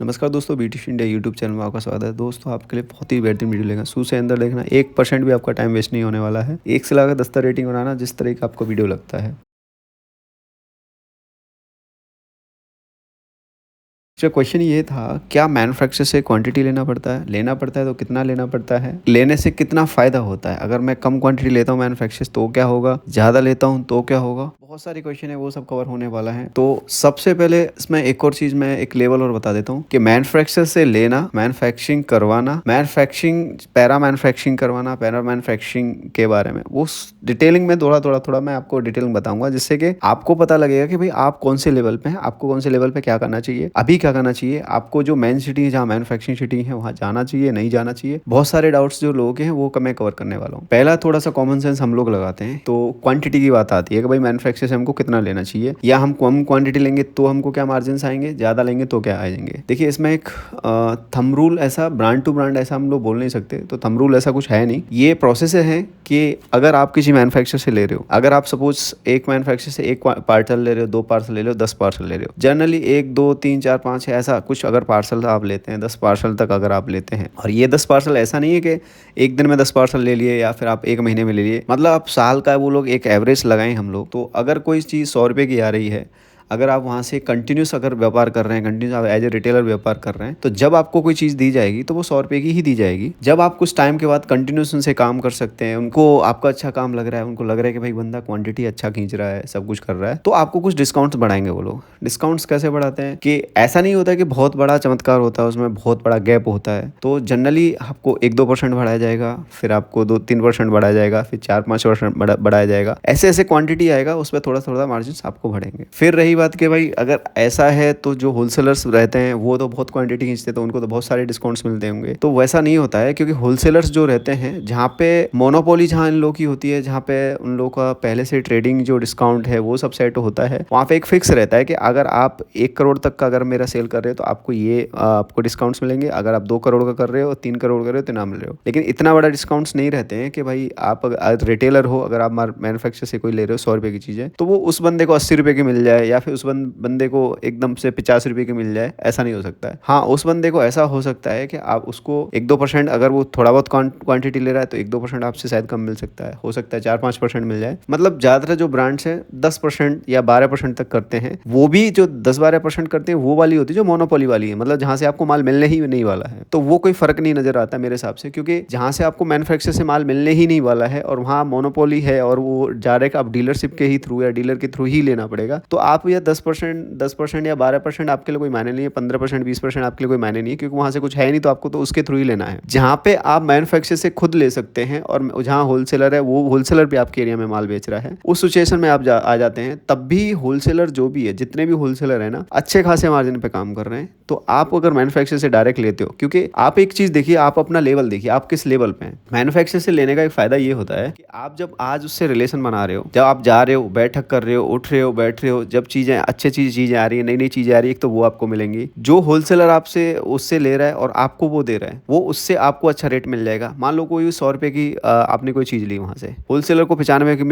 नमस्कार दोस्तों, BTC India YouTube channel में आपका स्वागत है। दोस्तों आपके लिए बहुत ही बेहतरीन वीडियो लेगा, शुरू से अंदर देखना, 1% भी आपका टाइम वेस्ट नहीं होने वाला है। 1 से लगाकर 10 तक रेटिंग बनाना जिस तरह का आपको वीडियो लगता है। अच्छा, क्वेश्चन ये था, क्या मैन्युफैक्चर से क्वांटिटी लेना पड़ता है? लेना पड़ता है तो कितना लेना पड़ता है? लेने से कितना फ़ायदा होता है? अगर मैं कम क्वांटिटी लेता हूँ मैन्युफैक्चर तो क्या होगा? ज़्यादा लेता हूँ तो क्या होगा? बहुत सारे क्वेश्चन है, वो सब कवर होने वाला है। तो सबसे पहले इसमें एक और चीज़, मैं एक लेवल और बता देता हूँ कि मैन्युफैक्चर से लेना, मैन्युफैक्चरिंग करवाना, पैरा मैन्युफैक्चरिंग के बारे में वो डिटेलिंग में थोड़ा मैं आपको डिटेलिंग बताऊंगा, जिससे कि आपको पता लगेगा कि भाई आप कौन से लेवल पे हैं, आपको कौन से लेवल पे क्या करना चाहिए, अभी क्या करना चाहिए, आपको जो मेन सिटी है जहाँ मैन्युफैक्चरिंग सिटी है वहाँ जाना चाहिए, नहीं जाना चाहिए। बहुत सारे डाउट्स जो लोग हैं वो मैं कवर करने वाला हूँ। पहला थोड़ा सा कॉमन सेंस हम लोग लगाते हैं, तो क्वांटिटी की बात आती है कि भाई मैन्युफैक्चर से हमको कितना लेना चाहिए, या हम कम क्वांटिटी लेंगे तो हमको क्या मार्जिन आएंगे, ज्यादा लेंगे तो क्या आएंगे। देखिए, इसमें एक थंब रूल, ऐसा ब्रांड टू ब्रांड ऐसा हम लोग बोल नहीं सकते, तो थंब रूल ऐसा कुछ है नहीं। ये प्रोसेस है कि अगर आप किसी मैन्युफैक्चर से ले रहे हो, अगर आप सपोज एक मैन्युफैक्चर से एक पार्सल ले रहे हो, 2 पार्सल ले रहे हो, 10 पार्सल ले रहे हो, जनरली 1 2 3 4 5 ऐसा कुछ अगर पार्सल आप लेते हैं, 10 पार्सल तक अगर आप लेते हैं, और ये 10 पार्सल ऐसा नहीं है कि एक दिन में 10 पार्सल ले लिए या फिर आप एक महीने में ले लिए, मतलब आप साल का वो लोग एक एवरेज लगाएं हम लोग। तो अगर कोई चीज़ 100 रुपये की आ रही है, अगर आप वहाँ से कंटिन्यूस अगर व्यापार कर रहे हैं, कंटिन्यूस आप एज ए रिटेलर व्यापार कर रहे हैं, तो जब आपको कोई चीज़ दी जाएगी तो वो 100 रुपये की ही दी जाएगी। जब आप कुछ टाइम के बाद कंटिन्यूस उनसे काम कर सकते हैं, उनको आपका अच्छा काम लग रहा है, उनको लग रहा है कि भाई बंदा क्वांटिटी अच्छा खींच रहा है, सब कुछ कर रहा है, तो आपको कुछ डिस्काउंट्स बढ़ाएंगे वो लोग। डिस्काउंट्स कैसे बढ़ाते हैं कि ऐसा नहीं होता कि बहुत बड़ा चमत्कार होता है, उसमें बहुत बड़ा गैप होता है। तो जनरली आपको 1-2% बढ़ाया जाएगा, फिर आपको 2-3% बढ़ाया जाएगा, फिर 4-5% बढ़ाया जाएगा, ऐसे ऐसे क्वांटिटी आएगा, उस पर थोड़ा थोड़ा मार्जिन आपको बढ़ेंगे। फिर रही बात कि भाई अगर ऐसा है तो जो होलसेलर्स रहते हैं वो तो बहुत क्वांटिटी खींचते हैं, तो उनको तो बहुत सारे डिस्काउंट्स मिलते होंगे। तो वैसा नहीं होता है, क्योंकि होलसेलर्स जो रहते हैं, जहाँ पे मोनोपोली जहाँ इन लोगों की होती है, जहाँ पे उन लोगों का पहले से ट्रेडिंग जो डिस्काउंट है वो सब सेट होता है, वहाँ पे एक फिक्स रहता है कि अगर आप 1 करोड़ तक का अगर मेरा सेल कर रहे हो तो आपको ये आपको डिस्काउंट्स मिलेंगे, अगर आप 2 करोड़ का कर रहे हो, 3 करोड़ कर रहे हो तो ना मिल रहे हो। लेकिन इतना बड़ा डिस्काउंट्स नहीं रहते हैं कि भाई आप रिटेलर हो, अगर आप मैन्युफैक्चर से कोई ले रहे हो 100 रुपये की चीज़ें, तो वो उस बंदे को 80 रुपये की मिल जाए, या फिर उस बंदे को एकदम से 50 रुपये की मिल जाए, ऐसा नहीं हो सकता है। हाँ, उस बंदे को ऐसा हो सकता है कि आप उसको 1-2%, अगर वो थोड़ा बहुत क्वांटिटी ले रहा है तो 1-2% आपसे शायद कम मिल सकता है, हो सकता है 4-5% मिल जाए। मतलब ज़्यादातर जो ब्रांड्स हैं 10% या 12% तक करते हैं, वो भी जो 10-12% करते हैं वो वाली होती है जो मोनोपोली वाली है, मतलब जहाँ से आपको माल मिलने ही नहीं वाला है। तो वो कोई फ़र्क नहीं नज़र आता मेरे हिसाब से, क्योंकि जहाँ से आपको मैन्युफैक्चर से माल मिलने ही नहीं वाला है और वहाँ मोनोपोली है और वो डायरेक्ट आप डीलरशिप के ही थ्रू या डीलर के थ्रू ही लेना पड़ेगा, तो आप या 10% या 12% आपके लिए कोई मायने नहीं है, 15% 20% आपके लिए कोई मायने नहीं है, क्योंकि वहाँ से कुछ है नहीं, तो आपको तो उसके थ्रू ही लेना है। जहाँ पे आप मैन्युफैक्चर से खुद ले सकते हैं और जहाँ होलसेलर है, वो होलसेलर भी आपके एरिया में माल बेच रहा है, उस सिचुएशन में आप आ जाते हैं, तब भी होलसेलर जो भी है, जितने भी होलसेलर है ना, अच्छे खासे मार्जिन पे काम कर रहे हैं। तो आप अगर मैन्युफैक्चर से डायरेक्ट लेते हो, क्योंकि आप एक चीज़ देखिए, आप अपना लेवल देखिए, आप किस लेवल पे हैं। मैन्युफैक्चर से लेने का एक फ़ायदा ये होता है कि आप जब आज उससे रिलेशन बना रहे हो, जब आप जा रहे हो, बैठक कर रहे हो, उठ रहे हो, बैठ रहे हो, जब चीज़ें अच्छी चीज़ें आ रही है, नई नई चीज़ें आ रही है, तो वो आपको मिलेंगी। जो होलसेलर आपसे उससे ले रहा है और आपको वो दे रहा है, वो उससे आपको अच्छा रेट मिल जाएगा। मान लो कोई 100 रुपये की आपने कोई चीज़ ली, वहाँ से होलसेलर को 95 की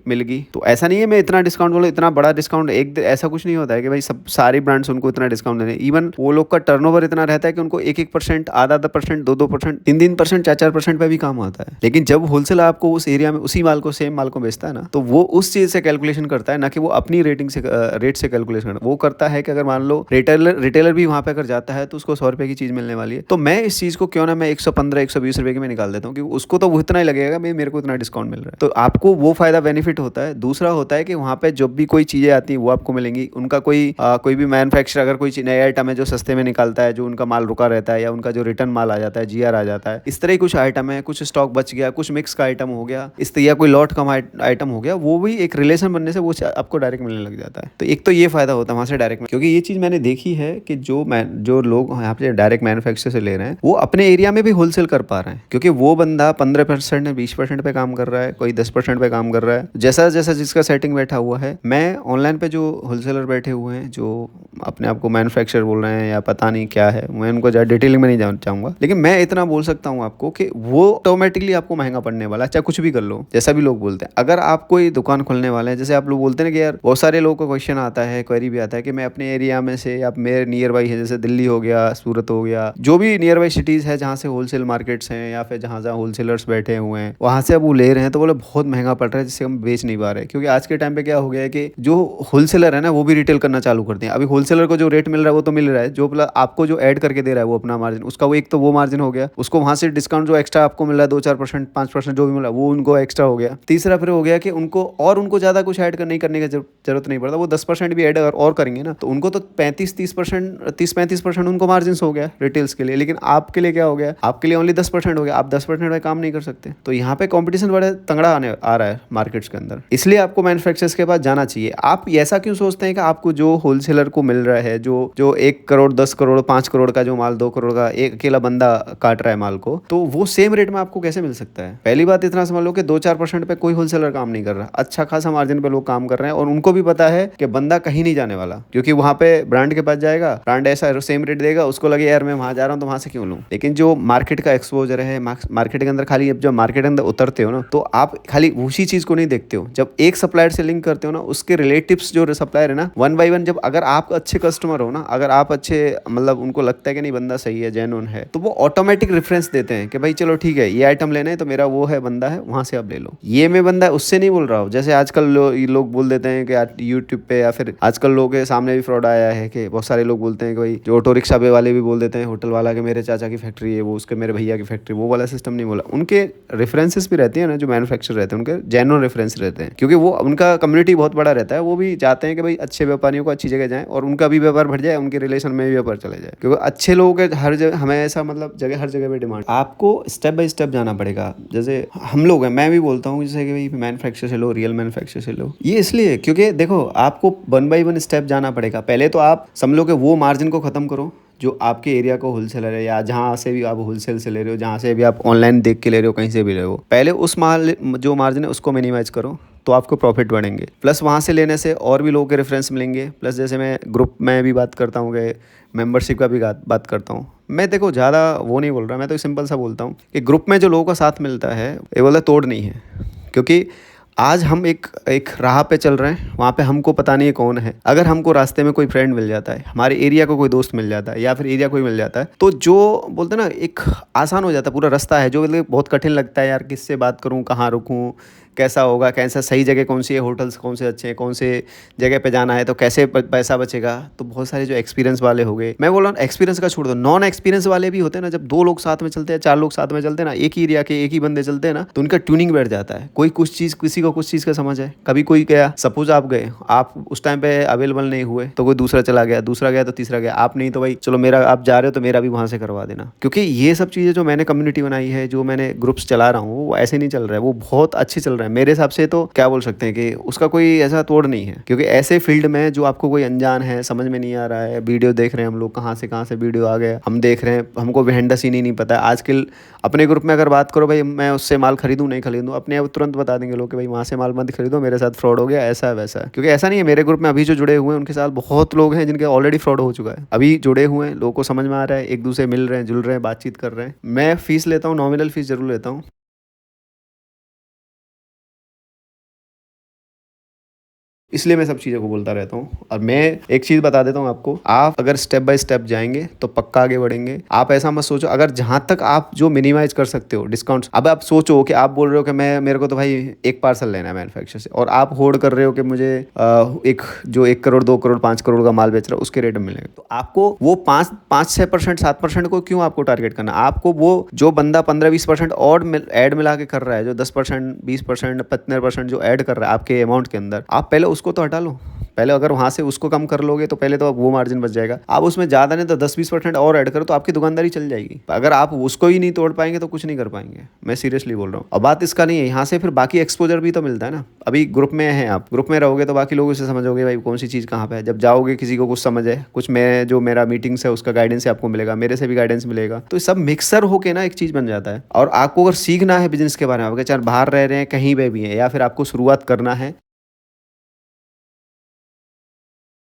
मिल गई, तो ऐसा नहीं है मैं इतना डिस्काउंट बोलो, इतना बड़ा डिस्काउंट ऐसा कुछ नहीं होता है कि भाई सब सारी ब्रांड्स उनको इतना डिस्काउंट दे रहे हैं। इवन वो लोग का टर्नओवर इतना रहता है कि उनको 1-1%, आधा परसेंट, 2-2%, 3-3%, 4-4% पे भी काम आता है। लेकिन जब होलसेलर आपको उस एरिया में उसी माल को, सेम माल को बेचता है ना, तो वो उस चीज़ से कैलकुलेशन करता है, ना कि वो अपनी रेट से कैलकुलेशन करता है। वो करता है कि अगर मान लो रिटेलर भी वहाँ पे अगर जाता है तो उसको 100 रुपये की चीज़ मिलने वाली है, तो मैं इस चीज़ को क्यों ना मैं 115-120 रुपये की मैं निकाल देता हूँ, क्योंकि उसको तो वो इतना ही लगेगा, मेरे को इतना डिस्काउंट मिल रहा है, तो आपको वो फायदा बेनिफिट होता है। दूसरा होता है कि वहाँ पे जब भी कोई चीज़ें आती हैं वो आपको मिलेंगी। उनका कोई भी मैन्युफैक्चर अगर कोई नई आइटम है जो सस्ते में निकालता है, जो उनका माल रुका रहता है, या उनका जो रिटर्न माल आ जाता है, जीआर आ जाता है, इस तरह कुछ आइटम है, कुछ स्टॉक बच गया, कुछ मिक्स का आइटम हो गया, इस तरह कोई लॉट कम आइटम हो गया, वो भी एक रिलेशन बनने से वो आपको डायरेक्ट मिलने लग जाता है। तो एक तो ये फायदा होता है वहाँ से डायरेक्ट, क्योंकि ये चीज़ मैंने देखी है कि जो लोग यहाँ पे डायरेक्ट मैन्युफैक्चर से ले रहे हैं, वो अपने एरिया में भी होलसेल कर पा रहे हैं, क्योंकि वो बंदा 15% या 20% पे काम कर रहा है, कोई 10% पे काम कर रहा है, जैसा जैसा जिसका सेटिंग बैठा हुआ है। मैं ऑनलाइन पे जो होलसेलर बैठे हुए हैं, जो अपने आप को मैन्युफैक्चरर बोल रहे हैं या पता नहीं क्या है, मैं उनको ज़्यादा डिटेलिंग में नहीं जाना चाहूँगा, लेकिन मैं इतना बोल सकता हूँ आपको कि वो ऑटोमेटिकली आपको महंगा पड़ने वाला है, चाहे कुछ भी कर लो, जैसा भी लोग बोलते हैं। अगर आप कोई दुकान खोलने वाले हैं, जैसे आप लोग बोलते हैं ना कि यार, बहुत सारे लोगों का क्वेश्चन आता है, क्वेरी भी आता है कि मैं अपने एरिया में से या मेरे नियर बाई है, जैसे दिल्ली हो गया, सूरत हो गया, जो भी नियर बाई सिटीज़ है जहाँ से होलसेल मार्केट्स हैं या फिर जहाँ जहाँ होलसेलर्स बैठे हुए हैं, वहाँ से अब वो ले रहे हैं, तो बोले बहुत महंगा पड़ रहा है जिससे हम बेच नहीं पा रहे। क्योंकि आज के टाइम पे क्या हो गया है कि जो होलसेलर है ना वो भी रिटेल करना चालू करते हैं। अभी होलसेलर को जो रेट मिल रहा है वो तो मिल रहा है, जो प्लस आपको जो ऐड करके दे रहा है वो अपना मार्जिन, उसका वो एक तो वो मार्जिन हो गया, उसको वहाँ से डिस्काउंट जो एक्स्ट्रा आपको मिल रहा है 2-4%, 5% जो भी मिल रहा है वो उनको एक्स्ट्रा हो गया। तीसरा फिर हो गया कि उनको ज़्यादा कुछ ऐड नहीं करने की जरूरत नहीं पड़ता, वो 10% भी ऐड अगर और करेंगे ना तो उनको तो 35% उनको मार्जिन हो गया रिटेल्स के लिए। लेकिन आपके लिए क्या हो गया, आपके लिए ओनली 10% हो गया, आप 10% में काम नहीं कर सकते। तो यहाँ पे कंपटीशन बड़ा तगड़ा आ रहा है मार्केट्स के अंदर, इसलिए आपको मैन्युफैक्चरर्स के पास जाना चाहिए। आप ऐसा क्यों सोचते हैं कि आपको जो होलसेलर को मिल रहा है, जो 1 करोड़ 10 करोड़ 5 करोड़ का जो माल, 2 करोड़ का एक अकेला बंदा काट रहा है माल को, तो वो सेम रेट में आपको कैसे मिल सकता है? पहली बात इतना समझ लो कि 2-4% पे कोई होलसेलर काम नहीं कर रहा, अच्छा खासा मार्जिन पे लोग काम कर रहे हैं और उनको भी पता है कि बंदा कहीं नहीं जाने वाला, क्योंकि वहां पे ब्रांड के पास जाएगा, ब्रांड ऐसा सेम रेट देगा, उसको लगे यार मैं वहां जा रहा हूँ तो वहां से क्यों लूँ। लेकिन जो मार्केट का एक्सपोजर है, मार्केट के अंदर खाली जब मार्केट के अंदर उतरते हो ना तो आप खाली उसी चीज को नहीं देखते हो। जब एक सप्लायर से लिंक करते हो ना, उसके रिलेटिव्स जो सप्लायर है ना, 1 बाय 1, जब अगर आप अच्छे कस्टमर हो ना, अगर आप अच्छे मतलब उनको लगता है कि नहीं बंदा सही है, जेन्युइन है, तो वो ऑटोमेटिक रेफरेंस देते हैं कि भाई चलो ठीक है ये आइटम लेना है तो मेरा वो है बंदा है वहां से आप ले लो। ये मैं बंदा उससे नहीं बोल रहा हूँ, जैसे आजकल लोग बोल देते हैं कि यूट्यूब पे या फिर आजकल लोगों के सामने भी फ्रॉड आया है कि बहुत सारे लोग बोलते हैं कि भाई जो ऑटो रिक्शा वाले भी बोल देते हैं, होटल वाला के मेरे चाचा की फैक्ट्री है, वो उसके मेरे भैया की फैक्ट्री, वो वाला सिस्टम नहीं बोला। उनके रेफरेंसेस भी रहते हैं ना, जो मैन्युफैक्चर रहते हैं उनके जेन्युइन रेफरेंस रहते हैं, क्योंकि वो उनका कम्युनिटी बहुत बड़ा रहता है, वो भी चाहते हैं कि भाई अच्छे व्यापारियों को अच्छी जगह जाएं और उनका भी व्यापार बढ़ जाए, उनके रिलेशन में भी व्यापार चले जाए, क्योंकि अच्छे लोगों के हर जगह हमें ऐसा मतलब जगह हर जगह पे डिमांड। आपको स्टेप बाय स्टेप जाना पड़ेगा। जैसे हम लोग हैं, मैं भी बोलता हूँ जैसे कि भाई मैन्युफैक्चर से लो, रियल मैन्युफैक्चर से लो, ये इसलिए क्योंकि देखो आपको 1 बाय 1 स्टेप जाना पड़ेगा। पहले तो आप समझ लो कि वो मार्जिन को खत्म करो जो आपके एरिया को होलसेलर है, या जहाँ से भी आप होलसेल से ले रहे हो, जहाँ से भी आप ऑनलाइन देख के ले रहे हो, कहीं से भी ले रहे हो, पहले उस माल जो मार्जिन है उसको मिनिमाइज करो, तो आपको प्रॉफिट बढ़ेंगे। प्लस वहाँ से लेने से और भी लोगों के रेफरेंस मिलेंगे। प्लस जैसे मैं ग्रुप में भी बात करता हूँ कि मेंबरशिप का भी बात करता हूँ मैं, देखो ज़्यादा वो नहीं बोल रहा, मैं तो सिंपल सा बोलता हूँ कि ग्रुप में जो लोगों का साथ मिलता है ये बोला तोड़ नहीं है। क्योंकि आज हम एक राह पे चल रहे हैं, वहाँ पे हमको पता नहीं है कौन है। अगर हमको रास्ते में कोई फ्रेंड मिल जाता है, हमारे एरिया को कोई दोस्त मिल जाता है या फिर एरिया कोई मिल जाता है, तो जो बोलते हैं ना एक आसान हो जाता है पूरा रास्ता है, जो मतलब बहुत कठिन लगता है यार किससे बात करूँ, कहाँ रुकूँ, कैसा होगा, कैसा सही जगह कौन सी है, होटल्स कौन से अच्छे हैं, कौन से जगह पे जाना है, तो कैसे पैसा बचेगा। तो बहुत सारे जो एक्सपीरियंस वाले हो गए, मैं बोल रहा हूँ एक्सपीरियंस का छोड़ दो, नॉन एक्सपीरियंस वाले भी होते हैं ना, जब 2 लोग साथ में चलते हैं, 4 लोग साथ में चलते हैं ना, एक ही एरिया के एक ही बंदे चलते हैं ना, तो उनका ट्यूनिंग बैठ जाता है। कोई कुछ चीज़, किसी को कुछ चीज़ का समझ है, कभी कोई गया, सपोज आप गए, आप उस टाइम पे अवेलेबल नहीं हुए तो कोई दूसरा चला गया, दूसरा गया तो तीसरा गया, आप नहीं तो भाई चलो मेरा आप जा रहे हो तो मेरा भी वहाँ से करवा देना। क्योंकि ये सब चीज़ें जो मैंने कम्युनिटी बनाई है, जो मैंने ग्रुप्स चला रहा हूँ, वो ऐसे नहीं चल रहा है, वो बहुत अच्छे चल रहा है मेरे हिसाब से। तो क्या बोल सकते हैं कि उसका कोई ऐसा तोड़ नहीं है, क्योंकि ऐसे फील्ड में जो आपको कोई अनजान है, समझ में नहीं आ रहा है, वीडियो देख रहे हैं हम लोग, कहाँ से वीडियो आ गए, हम देख रहे हैं, हमको वेंडर सीन ही नहीं पता है। आजकल अपने ग्रुप में अगर बात करो भाई मैं उससे माल खरीदूं नहीं खरीदूं, अपने आप तुरंत बता देंगे लोग कि भाई वहाँ से माल मत खरीदो, मेरे साथ फ्रॉड हो गया, ऐसा है वैसा है। क्योंकि ऐसा नहीं है, मेरे ग्रुप में अभी जो जुड़े हुए हैं उनके साथ बहुत लोग हैं जिनके ऑलरेडी फ्रॉड हो चुका है। अभी जुड़े हुए हैं, लोगों को समझ में आ रहा है, एक दूसरे मिल रहे हैं, जुल रहे हैं, बातचीत कर रहे हैं। मैं फीस लेता हूँ, नॉमिनल फीस जरूर लेता हूँ। इसलिए मैं सब चीज़ों को बोलता रहता हूँ। और मैं एक चीज़ बता देता हूँ आपको, आप अगर स्टेप बाय स्टेप जाएंगे तो पक्का आगे बढ़ेंगे। आप ऐसा मत सोचो, अगर जहाँ तक आप जो मिनिमाइज कर सकते हो डिस्काउंट्स, अब आप सोचो कि आप बोल रहे हो कि मैं मेरे को तो भाई एक पार्सल लेना है मैन्युफैक्चर से, और आप होल्ड कर रहे हो कि मुझे एक जो 1 करोड़ 2 करोड़ 5 करोड़ का माल बेच रहा है उसके रेट में मिलेगा, तो आपको वो 5-6% 7% को क्यों आपको टारगेट करना। आपको वो जो बंदा 15-20% और ऐड मिला के कर रहा है, जो 10% 20% 15% जो ऐड कर रहा है आपके अमाउंट के अंदर, आप पहले उसको तो हटा लो। पहले अगर वहां से उसको कम कर लोगे तो पहले तो वो मार्जिन बच जाएगा। आप उसमें ज़्यादा नहीं तो 10-20% और ऐड करो तो आपकी दुकानदारी चल जाएगी। अगर आप उसको ही नहीं तोड़ पाएंगे तो कुछ नहीं कर पाएंगे, मैं सीरियसली बोल रहा हूँ। और बात इसका नहीं है, यहाँ से फिर बाकी एक्सपोजर भी तो मिलता है ना। अभी ग्रुप में हैं आप, ग्रुप में रहोगे तो बाकी लोगों से समझोगे भाई कौन सी चीज़ कहाँ पे है। जब जाओगे किसी को कुछ समझ है, कुछ मैं जो मेरा मीटिंग्स है उसका गाइडेंस आपको मिलेगा, मेरे से भी गाइडेंस मिलेगा, तो सब मिक्सर होके ना एक चीज़ बन जाता है। और आपको अगर सीखना है बिजनेस के बारे में, आप चाहे बाहर रह रहे हैं, कहीं पे भी हैं, या फिर आपको शुरुआत करना है,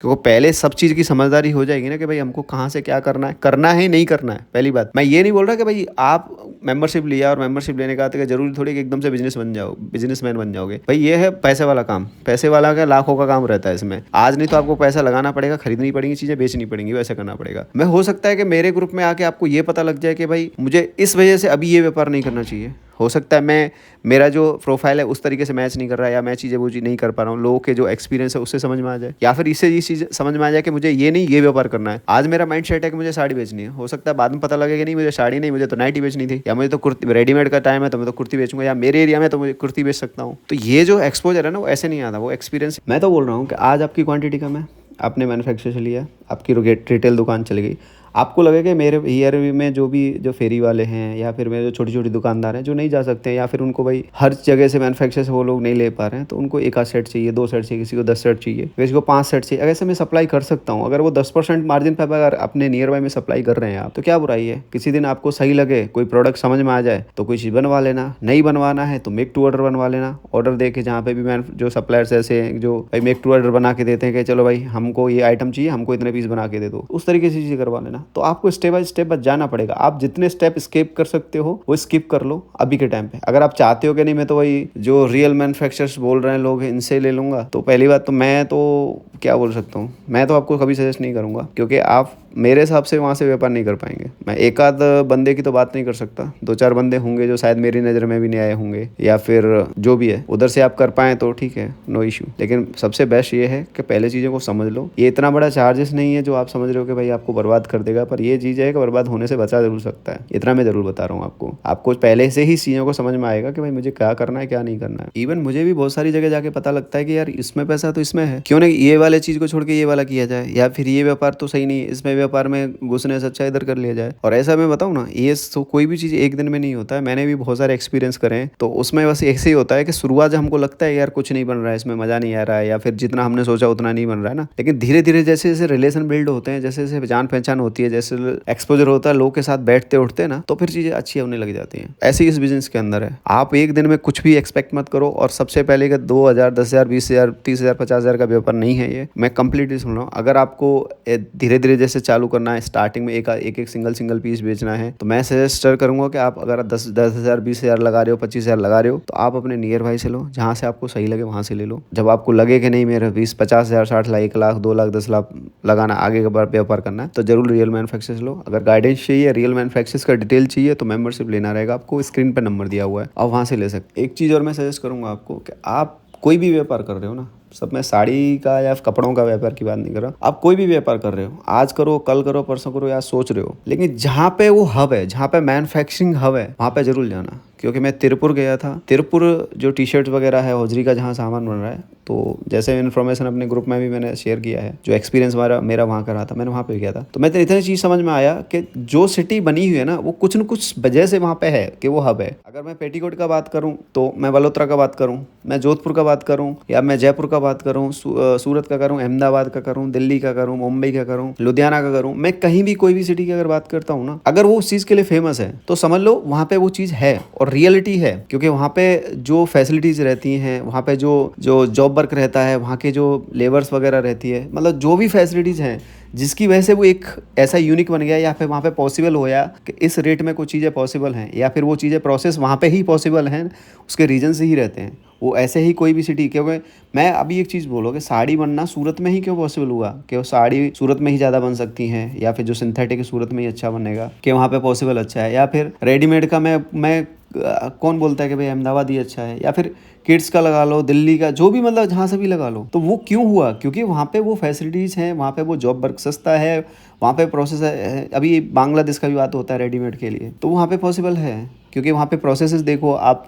क्योंकि पहले सब चीज़ की समझदारी हो जाएगी ना कि भाई हमको कहाँ से क्या करना है नहीं करना है। पहली बात, मैं ये नहीं बोल रहा कि भाई आप मेंबरशिप लिया और मेंबरशिप लेने का आते जरूरी थोड़ी कि एकदम से बिजनेसमैन बन जाओगे। भाई ये है पैसे वाला काम, पैसे वाला का लाखों का काम रहता है इसमें। आज नहीं तो आपको पैसा लगाना पड़ेगा, खरीदनी पड़ेंगी चीज़ें, बेचनी पड़ेंगी, वैसे करना पड़ेगा। मैं हो सकता है कि मेरे ग्रुप में आके आपको ये पता लग जाए कि भाई मुझे इस वजह से अभी ये व्यापार नहीं करना चाहिए। हो सकता है मैं मेरा जो प्रोफाइल है उस तरीके से मैच नहीं कर रहा है, या मैं चीज़ें वो चीज़ नहीं कर पा रहा हूँ, लोगों के जो एक्सपीरियंस है उससे समझ में आ जाए, या फिर इससे ये चीज़ समझ में आ जाए कि मुझे ये नहीं ये व्यापार करना है। आज मेरा माइंड सेट है कि मुझे साड़ी बेचनी है, हो सकता है बाद में पता लगे कि नहीं मुझे साड़ी नहीं, मुझे तो नाइटी बेचनी थी, या मुझे तो कुर्ती, रेडीमेड का टाइम है तो मैं तो कुर्ती बेचूंगा, या मेरे एरिया में तो मुझे कुर्ती बेच सकता हूँ। तो ये जो एक्सपोजर है ना वो ऐसे नहीं आता, वो एक्सपीरियंस। मैं तो बोल रहा हूँ कि आज आपकी क्वांटिटी कम है, आपने मैन्युफैक्चर से लिया, आपकी रिटेल दुकान चल गई, आपको लगेगा मेरे एरिया में जो फेरी वाले हैं या फिर मेरे जो छोटी छोटी दुकानदार हैं जो नहीं जा सकते हैं, या फिर उनको भाई हर जगह से मैन्युफैक्चर से वो लोग नहीं ले पा रहे हैं, तो उनको एक आध सेट चाहिए, 2 सेट चाहिए, किसी को 10 सेट चाहिए, किसी को 5 सेट चाहिए। ऐसे मैं सप्लाई कर सकता हूँ। अगर वो 10% मार्जिन पर अगर अपने नियर बाय में सप्लाई कर रहे हैं आप, तो क्या बुराई है। किसी दिन आपको सही लगे, कोई प्रोडक्ट समझ में आ जाए तो कोई चीज़ बनवा लेना, नहीं बनवाना है तो मेक टू ऑर्डर बनवा लेना। ऑर्डर दे के जहाँ पे भी मैं जो सप्लायर्स ऐसे हैं जो भाई मेक टू ऑर्डर बना के देते हैं कि चलो भाई हमको ये आइटम चाहिए, हमको इतने पीस बना के दे दो, उस तरीके से चीज़ें करवा लेना। तो आपको स्टेप बाय स्टेप बस जाना पड़ेगा। आप जितने स्टेप स्किप कर सकते हो वो स्किप कर लो अभी के टाइम पे। अगर आप चाहते हो कि नहीं मैं तो वही जो रियल मैन्युफैक्चरर्स बोल रहे हैं लोग इनसे ले लूंगा, तो पहली बात तो मैं तो क्या बोल सकता हूँ, मैं तो आपको कभी सजेस्ट नहीं करूंगा, क्योंकि आप मेरे हिसाब से वहाँ से व्यापार नहीं कर पाएंगे। मैं एक आध बंदे की तो बात नहीं कर सकता, 2-4 बंदे होंगे जो शायद मेरी नज़र में भी नहीं आए होंगे, या फिर जो भी है उधर से आप कर पाएँ तो ठीक है, नो इशू। लेकिन सबसे बेस्ट ये है कि पहले चीज़ों को समझ लो। ये इतना बड़ा चार्जेस नहीं है जो आप समझ रहे हो कि भाई आपको बर्बाद कर देगा, पर ये चीज़ है कि बर्बाद होने से बचा जरूर सकता है। इतना मैं जरूर बता रहा हूँ आपको। आपको पहले से ही चीज़ों को समझ में आएगा कि भाई मुझे क्या करना है क्या नहीं करना है। इवन मुझे भी बहुत सारी जगह जाके पता लगता है कि यार इसमें पैसा तो इसमें है, क्यों नहीं ये वाले चीज़ को छोड़ के ये वाला किया जाए, या फिर ये व्यापार तो सही नहीं है, इसमें व्यापार में घुसने से अच्छा इधर कर लिया जाए। और ऐसा मैं बताऊँ ना, ये तो कोई भी चीज़ एक दिन में नहीं होता है। मैंने भी बहुत सारे एक्सपीरियंस करे हैं, तो उसमें बस ऐसे ही होता है कि शुरुआत जब हमको लगता है यार कुछ नहीं बन रहा है, इसमें मज़ा नहीं आ रहा है, या फिर जितना हमने सोचा उतना नहीं बन रहा है ना, लेकिन धीरे धीरे जैसे जैसे रिलेशन बिल्ड होते हैं, जैसे जैसे जान पहचान होती है, जैसे एक्सपोजर होता है, लोग के साथ बैठते उठते हैं ना, तो फिर चीज़ें अच्छी होने लग जाती हैं। ऐसे ही इस बिजनेस के अंदर है। आप एक दिन में कुछ भी एक्सपेक्ट मत करो। और सबसे पहले कि 2,000, 10,000, 20,000, 30,000, 50,000 का व्यापार नहीं है ये। मैं कंप्लीटली सुन रहा हूँ। अगर आपको धीरे धीरे जैसे चालू करना है, स्टार्टिंग में एक एक सिंगल पीस बेचना है, तो मैं सजेस्ट करूंगा कि आप अगर 10,000, 20,000 लगा रहे हो, 25,000 लगा रहे हो, तो आप अपने नियर बाई से लो, जहाँ से आपको सही लगे वहाँ से ले लो। जब आपको लगे कि नहीं मेरा 20-50,000, 60,000, 1,00,000, 2,00,000, 10,00,000 लगाना, आगे का व्यापार करना है, तो जरूर रियल मैन्युफैक्चर से लो। अगर गाइडेंस चाहिए, रियल मैन्युफैक्चर का डिटेल चाहिए, तो मेंबरशिप लेना रहेगा। आपको स्क्रीन पर नंबर दिया हुआ है, आप वहाँ से ले सकते। एक चीज़ और मैं सजेस्ट करूँगा आपको कि आप कोई भी व्यापार कर रहे हो ना, सब मैं साड़ी का या कपड़ों का व्यापार की बात नहीं कर रहा, आप कोई भी व्यापार कर रहे हो, आज करो, कल करो, परसों करो, या सोच रहे हो, लेकिन जहाँ पे वो हब है, जहाँ पे मैन्युफैक्चरिंग हब है, वहाँ पे जरूर जाना। क्योंकि मैं तिरुपुर गया था। तिरुपुर जो टी शर्ट वगैरह है, होजरी का जहाँ सामान बन रहा है, तो जैसे इन्फॉर्मेशन अपने ग्रुप में भी मैंने शेयर किया है, जो एक्सपीरियंस मेरा वहाँ का रहा था, मैंने वहाँ पे गया था, तो मैं तो इतनी चीज़ समझ में आया कि जो सिटी बनी हुई है ना, वो कुछ न कुछ वजह से वहाँ पे है कि वो हब है। अगर मैं पेटीकोट का बात करूँ, तो मैं बलोत्रा का बात करूँ, मैं जोधपुर का बात करूँ, या मैं जयपुर का बात करूँ, सूरत का करूँ, अहमदाबाद का करूँ, दिल्ली का करूँ, मुंबई का करूँ, लुधियाना का करूँ, मैं कहीं भी कोई भी सिटी की अगर बात करता हूँ ना, अगर वो उस चीज़ के लिए फेमस है, तो समझ लो वहाँ पे वो चीज़ है और रियलिटी है। क्योंकि वहाँ पे जो फैसिलिटीज़ रहती हैं, वहाँ पे जो जो जॉब वर्क रहता है, वहाँ के जो लेबर्स वगैरह रहती है, मतलब जो भी फैसिलिटीज़ हैं, जिसकी वजह से वो एक ऐसा यूनिक बन गया, या फिर वहाँ पे पॉसिबल होया कि इस रेट में कुछ चीज़ें पॉसिबल हैं, या फिर वो चीज़ें प्रोसेस वहाँ पे ही पॉसिबल हैं, उसके रीजन से ही रहते हैं वो। ऐसे ही कोई भी सिटी, क्योंकि मैं अभी एक चीज़ बोलो कि साड़ी बनना सूरत में ही क्यों पॉसिबल हुआ, कि वो साड़ी सूरत में ही ज़्यादा बन सकती हैं, या फिर जो सिंथेटिक सूरत में ही अच्छा बनेगा, कि वहाँ पे पॉसिबल अच्छा है, या फिर रेडीमेड का मैं कौन बोलता है कि भाई अहमदाबाद ही अच्छा है, या फिर किड्स का लगा लो, दिल्ली का, जो भी मतलब जहाँ से भी लगा लो। तो वो क्यों हुआ? क्योंकि वहाँ पे वो फैसिलिटीज़ हैं, वहाँ पे वो जॉब वर्क सस्ता है, वहाँ पे प्रोसेस है। अभी बांग्लादेश का भी बात होता है रेडीमेड के लिए, तो वहाँ पे पॉसिबल है, क्योंकि वहाँ पे प्रोसेसेस देखो आप,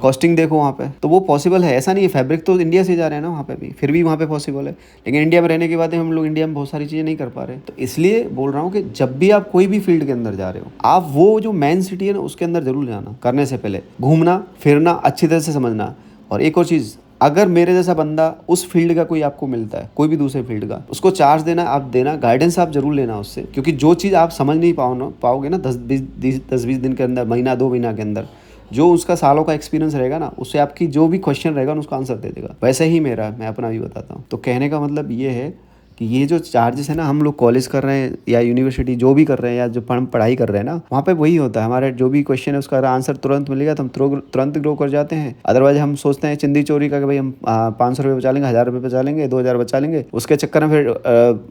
कॉस्टिंग देखो वहाँ पे, तो वो पॉसिबल है। ऐसा नहीं है, फैब्रिक तो इंडिया से जा रहे हैं ना वहाँ पे भी, फिर भी वहाँ पे पॉसिबल है। लेकिन इंडिया में रहने के बाद हम लोग इंडिया में बहुत सारी चीज़ें नहीं कर पा रहे। तो इसलिए बोल रहा हूँ कि जब भी आप कोई भी फील्ड के अंदर जा रहे हो, आप वो जो मेन सिटी है ना, उसके अंदर जरूर जाना। करने से पहले घूमना फिरना, अच्छी तरह से समझना। और एक और चीज़, अगर मेरे जैसा बंदा उस फील्ड का कोई आपको मिलता है, कोई भी दूसरे फील्ड का, उसको चार्ज देना आप देना, गाइडेंस आप जरूर लेना उससे। क्योंकि जो चीज़ आप समझ नहीं पाओगे ना 10-20 दिन के अंदर, महीना 2 महीना के अंदर, जो उसका सालों का एक्सपीरियंस रहेगा ना, उससे आपकी जो भी क्वेश्चन रहेगा ना, उसका आंसर दे देगा। वैसे ही मैं अपना भी बताता हूँ। तो कहने का मतलब ये है कि ये जो चार्जेस है ना, हम लोग कॉलेज कर रहे हैं या यूनिवर्सिटी जो भी कर रहे हैं या जो हम पढ़ाई कर रहे हैं ना, वहाँ पे वही होता है, हमारे जो भी क्वेश्चन है उसका आंसर तुरंत मिलेगा तो हम तुरंत ग्रो कर जाते हैं। अदरवाइज हम सोचते हैं चिंदी चोरी का कि भाई हम 500 रुपये बचा लेंगे, 1000 रुपये बचा लेंगे, 2000 बचा लेंगे, उसके चक्कर में फिर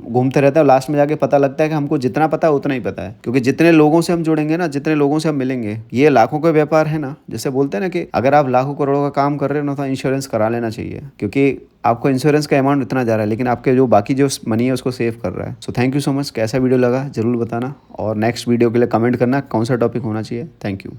घूमते रहते हैं। लास्ट में जाके पता लगता है कि हमको जितना पता है उतना ही पता है, क्योंकि जितने लोगों से हम जुड़ेंगे ना, जितने लोगों से हम मिलेंगे, ये लाखों का व्यापार है ना। जैसे बोलते हैं ना कि अगर आप लाखों करोड़ों का काम कर रहे हो ना तो इंश्योरेंस करा लेना चाहिए, क्योंकि आपको इंश्योरेंस का अमाउंट इतना जा रहा है लेकिन आपके जो बाकी जो मनी है उसको सेव कर रहा है। So thank you so much. कैसा वीडियो लगा जरूर बताना, और नेक्स्ट वीडियो के लिए कमेंट करना कौन सा टॉपिक होना चाहिए। Thank you.